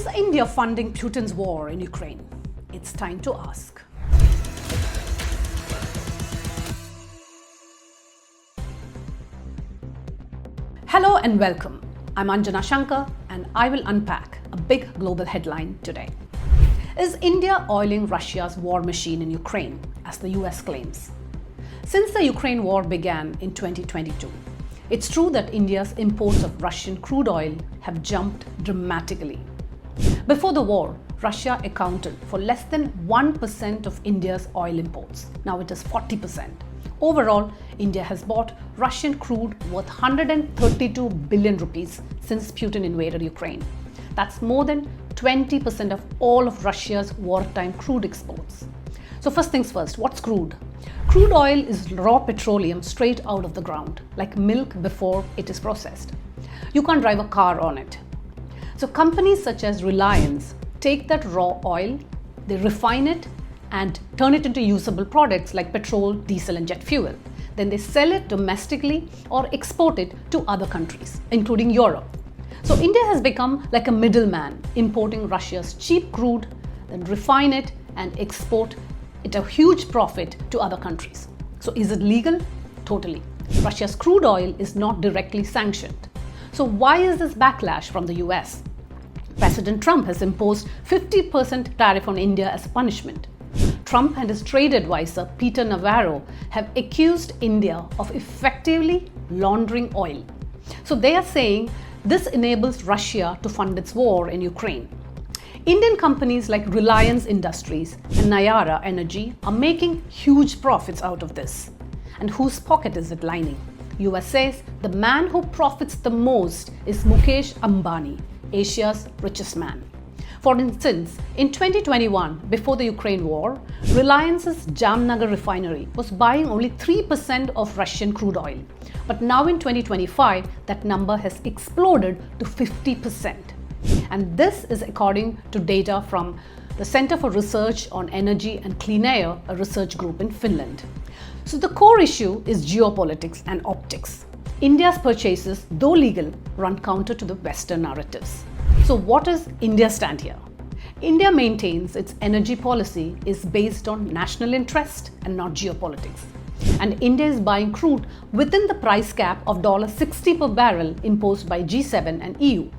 Is India funding Putin's war in Ukraine? It's time to ask. Hello and welcome. I'm Anjana Shankar and I will unpack a big global headline today. Is India oiling Russia's war machine in Ukraine, as the US claims? Since the Ukraine war began in 2022, it's true that India's imports of Russian crude oil have jumped dramatically. Before the war, Russia accounted for less than 1% of India's oil imports. Now it is 40%. Overall, India has bought Russian crude worth 132 billion rupees since Putin invaded Ukraine. That's more than 20% of all of Russia's wartime crude exports. So first things first, what's crude? Crude oil is raw petroleum straight out of the ground, like milk before it is processed. You can't drive a car on it. So companies such as Reliance take that raw oil, they refine it and turn it into usable products like petrol, diesel and jet fuel. Then they sell it domestically or export it to other countries, including Europe. So India has become like a middleman, importing Russia's cheap crude, then refine it and export it a huge profit to other countries. So is it legal? Totally. Russia's crude oil is not directly sanctioned. So why is this backlash from the US? President Trump has imposed 50% tariff on India as a punishment. Trump and his trade advisor Peter Navarro have accused India of effectively laundering oil. So they are saying this enables Russia to fund its war in Ukraine. Indian companies like Reliance Industries and Nayara Energy are making huge profits out of this. And whose pocket is it lining? US says the man who profits the most is Mukesh Ambani, Asia's richest man. For instance, in 2021, before the Ukraine war, Reliance's Jamnagar refinery was buying only 3% of Russian crude oil. But now in 2025, that number has exploded to 50%. And this is according to data from the Center for Research on Energy and Clean Air, a research group in Finland. So the core issue is geopolitics and optics. India's purchases, though legal, run counter to the Western narratives. So what does India stand here? India maintains its energy policy is based on national interest and not geopolitics. And India is buying crude within the price cap of $60 per barrel imposed by G7 and EU.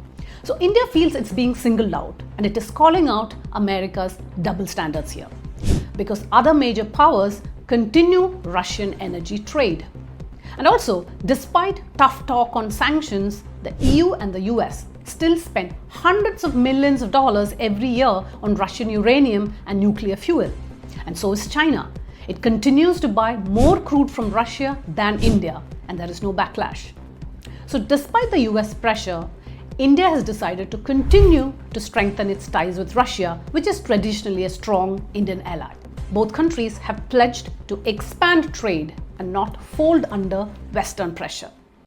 So India feels it's being singled out and it is calling out America's double standards here, because other major powers continue Russian energy trade. And also, despite tough talk on sanctions, the EU and the US still spend hundreds of millions of dollars every year on Russian uranium and nuclear fuel. And so is China. It continues to buy more crude from Russia than India, and there is no backlash. So despite the US pressure, India has decided to continue to strengthen its ties with Russia, which is traditionally a strong Indian ally. Both countries have pledged to expand trade and not fold under Western pressure.